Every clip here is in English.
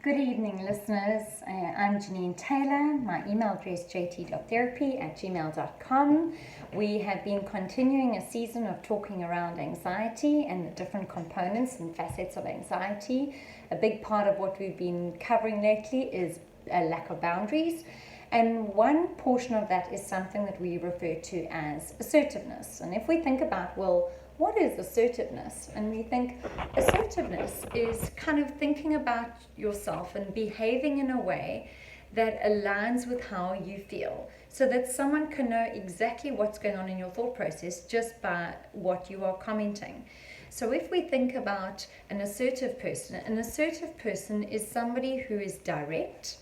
Good evening, listeners. I'm Janine Taylor. My email address jt.therapy@gmail.com. We have been continuing a season of talking around anxiety and the different components and facets of anxiety. A big part of what we've been covering lately is a lack of boundaries. And one portion of that is something that we refer to as assertiveness. And if we think about, well, what is assertiveness? And we think assertiveness is kind of thinking about yourself and behaving in a way that aligns with how you feel, so that someone can know exactly what's going on in your thought process just by what you are commenting. So if we think about an assertive person is somebody who is direct,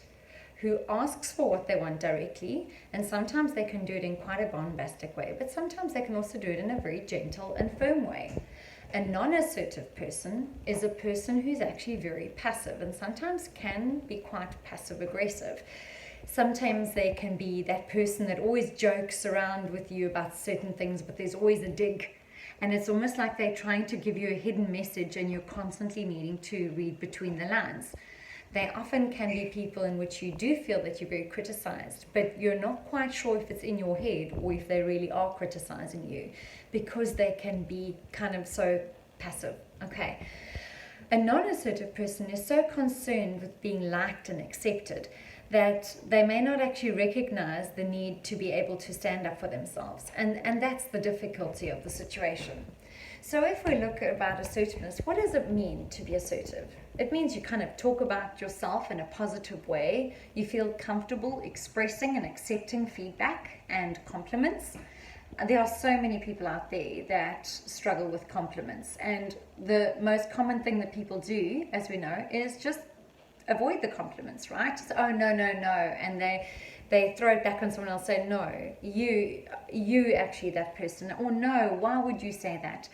who asks for what they want directly, and sometimes they can do it in quite a bombastic way, but sometimes they can also do it in a very gentle and firm way. A non-assertive person is a person who's actually very passive and sometimes can be quite passive-aggressive. Sometimes they can be that person that always jokes around with you about certain things, but there's always a dig. And it's almost like they're trying to give you a hidden message and you're constantly needing to read between the lines. They often can be people in which you do feel that you're very criticized, but you're not quite sure if it's in your head or if they really are criticizing you, because they can be kind of so passive. Okay. A non-assertive person is so concerned with being liked and accepted that they may not actually recognize the need to be able to stand up for themselves. And that's the difficulty of the situation. So if we look about assertiveness, what does it mean to be assertive? It means you kind of talk about yourself in a positive way. You feel comfortable expressing and accepting feedback and compliments. There are so many people out there that struggle with compliments. And the most common thing that people do, as we know, is just avoid the compliments, right? Just, oh, no. And they throw it back on someone else, say, no, you actually that person. Or no, why would you say that?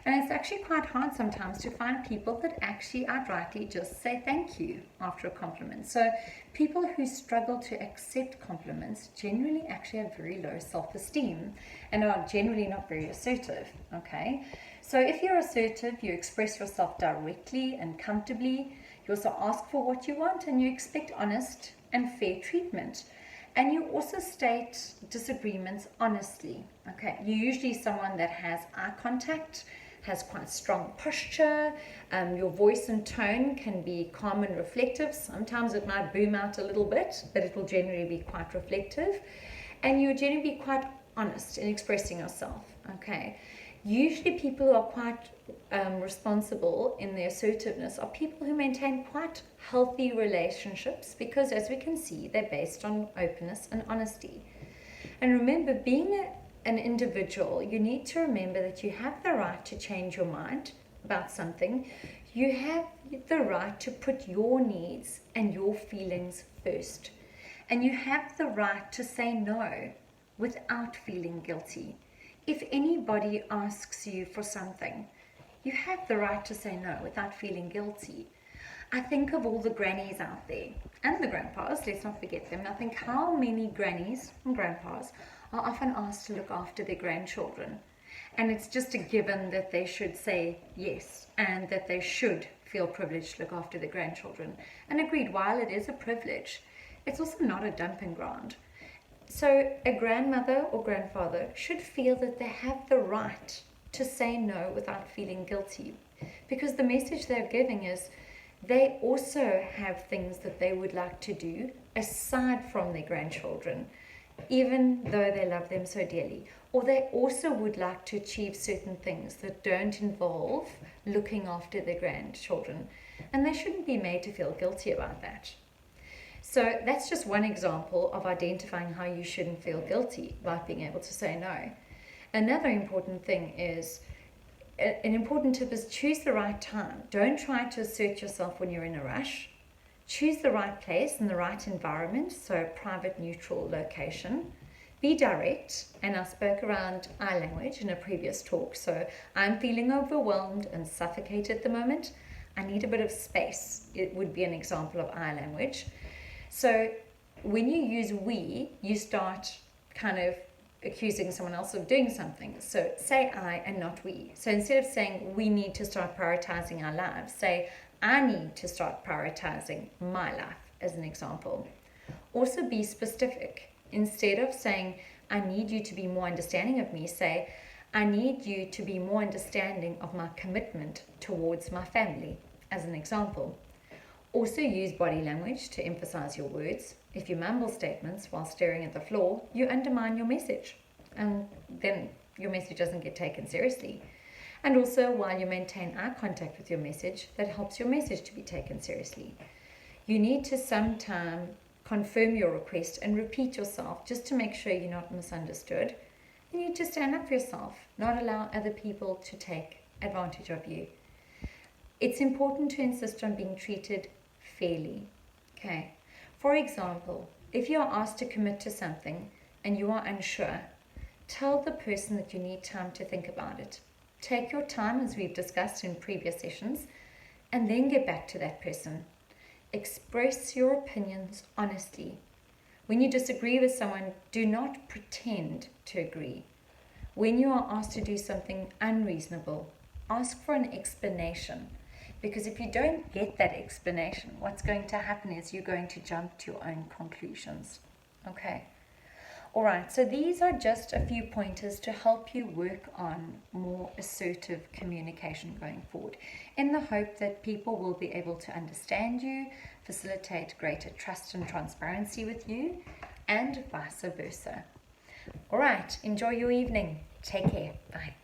And it's actually quite hard sometimes to find people that actually outrightly just say thank you after a compliment. So people who struggle to accept compliments generally actually have very low self-esteem and are generally not very assertive, okay? So if you're assertive, you express yourself directly and comfortably. You also ask for what you want and you expect honest and fair treatment. And you also state disagreements honestly, okay? You're usually someone that has eye contact, has quite strong posture. Your voice and tone can be calm and reflective. Sometimes it might boom out a little bit, but it will generally be quite reflective. And you'll generally be quite honest in expressing yourself, okay? Usually people who are quite responsible in their assertiveness are people who maintain quite healthy relationships, because as we can see, they're based on openness and honesty. And remember, being an individual, you need to remember that you have the right to change your mind about something. You have the right to put your needs and your feelings first. And you have the right to say no without feeling guilty. If anybody asks you for something, you have the right to say no without feeling guilty. I think of all the grannies out there and the grandpas, let's not forget them. I think how many grannies and grandpas are often asked to look after their grandchildren. And it's just a given that they should say yes and that they should feel privileged to look after their grandchildren. And agreed, while it is a privilege, it's also not a dumping ground. So a grandmother or grandfather should feel that they have the right to say no without feeling guilty, because the message they're giving is they also have things that they would like to do aside from their grandchildren, even though they love them so dearly. Or they also would like to achieve certain things that don't involve looking after their grandchildren, and they shouldn't be made to feel guilty about that. So that's just one example of identifying how you shouldn't feel guilty about being able to say no. Another important thing is, an important tip is choose the right time. Don't try to assert yourself when you're in a rush. Choose the right place and the right environment, so a private, neutral location. Be direct, and I spoke around eye language in a previous talk. So I'm feeling overwhelmed and suffocated at the moment. I need a bit of space. It would be an example of eye language. So when you use we, you start kind of accusing someone else of doing something. So say I and not we. So instead of saying we need to start prioritizing our lives, say I need to start prioritizing my life, as an example. Also be specific. Instead of saying, I need you to be more understanding of me, say, I need you to be more understanding of my commitment towards my family, as an example. Also use body language to emphasize your words. If you mumble statements while staring at the floor, you undermine your message, and then your message doesn't get taken seriously. And also, while you maintain eye contact with your message, that helps your message to be taken seriously. You need to sometime confirm your request and repeat yourself just to make sure you're not misunderstood. You need to stand up for yourself, not allow other people to take advantage of you. It's important to insist on being treated fairly. Okay. For example, if you are asked to commit to something and you are unsure, tell the person that you need time to think about it. Take your time, as we've discussed in previous sessions, and then get back to that person. Express your opinions honestly. When you disagree with someone, do not pretend to agree. When you are asked to do something unreasonable, ask for an explanation. Because if you don't get that explanation, what's going to happen is you're going to jump to your own conclusions. Okay. All right, so these are just a few pointers to help you work on more assertive communication going forward, in the hope that people will be able to understand you, facilitate greater trust and transparency with you, and vice versa. All right, enjoy your evening. Take care. Bye.